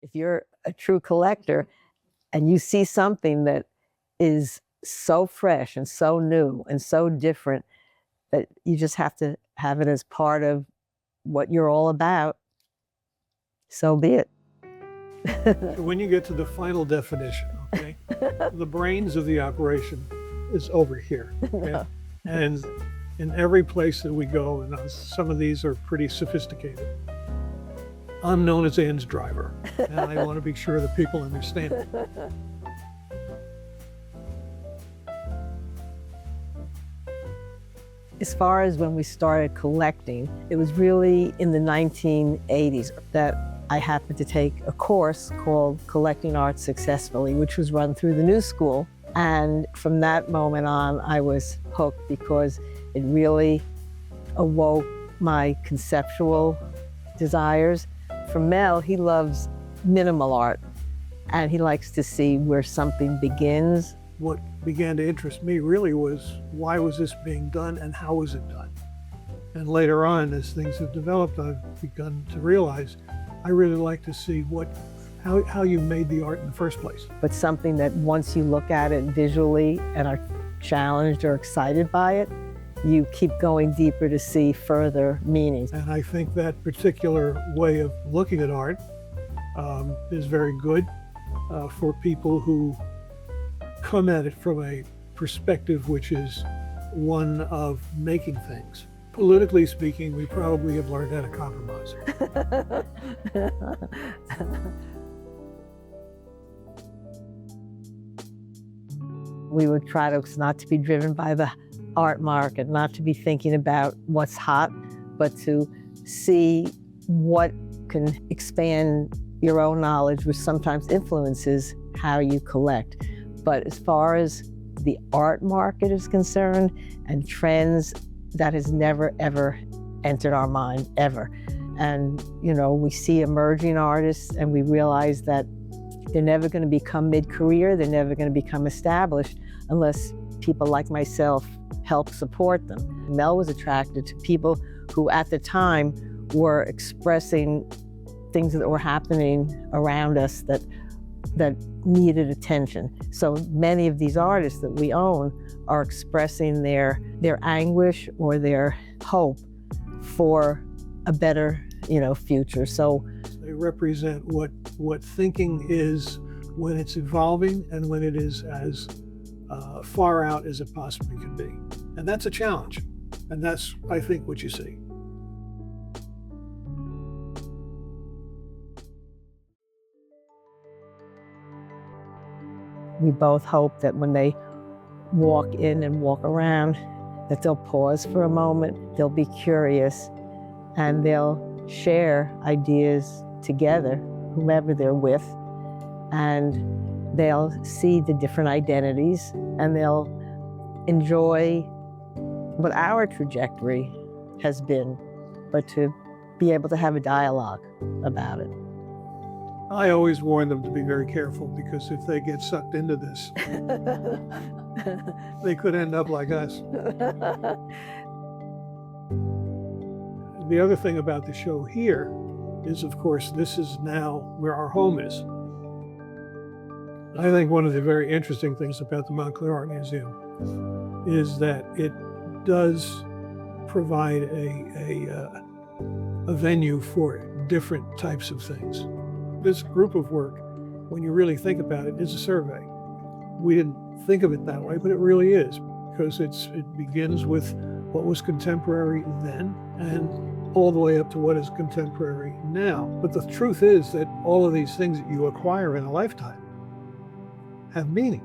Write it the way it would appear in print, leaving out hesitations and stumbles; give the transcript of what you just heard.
If you're a true collector and you see something that is so fresh and so new and so different that you just have to have it as part of what you're all about, so be it. When you get to the final definition, okay, the brains of the operation is over here. Okay? And in every place that we go, and some of these are pretty sophisticated, I'm known as Ann's driver, and I want to be sure that people understand it. As far as when we started collecting, it was really in the 1980s that I happened to take a course called Collecting Art Successfully, which was run through the New School. And from that moment on, I was hooked because it really awoke my conceptual desires. For Mel, he loves minimal art, and he likes to see where something begins. What began to interest me really was, why was this being done and how was it done? And later on, as things have developed, I've begun to realize I really like to see how you made the art in the first place. But something that once you look at it visually and are challenged or excited by it, you keep going deeper to see further meanings. And I think that particular way of looking at art is very good for people who come at it from a perspective which is one of making things. Politically speaking, we probably have learned how to compromise. We would try to not to be driven by the art market, not to be thinking about what's hot, but to see what can expand your own knowledge, which sometimes influences how you collect. But as far as the art market is concerned and trends, that has never, ever entered our mind, ever. And, you know, we see emerging artists and we realize that they're never going to become mid-career, they're never going to become established unless people like myself help support them. Mel was attracted to people who at the time were expressing things that were happening around us that needed attention. So many of these artists that we own are expressing their anguish or their hope for a better, future. So they represent what thinking is when it's evolving and when it is as far out as it possibly can be. And that's a challenge. And that's, I think, what you see. We both hope that when they walk in and walk around, that they'll pause for a moment, they'll be curious, and they'll share ideas together, whomever they're with, and they'll see the different identities, and they'll enjoy what our trajectory has been, but to be able to have a dialogue about it. I always warn them to be very careful, because if they get sucked into this, they could end up like us. The other thing about the show here is, of course, this is now where our home is. I think one of the very interesting things about the Montclair Art Museum is that it does provide a venue for different types of things. This group of work, when you really think about it, is a survey. We didn't think of it that way, but it really is, because it begins with what was contemporary then and all the way up to what is contemporary now. But the truth is that all of these things that you acquire in a lifetime have meaning.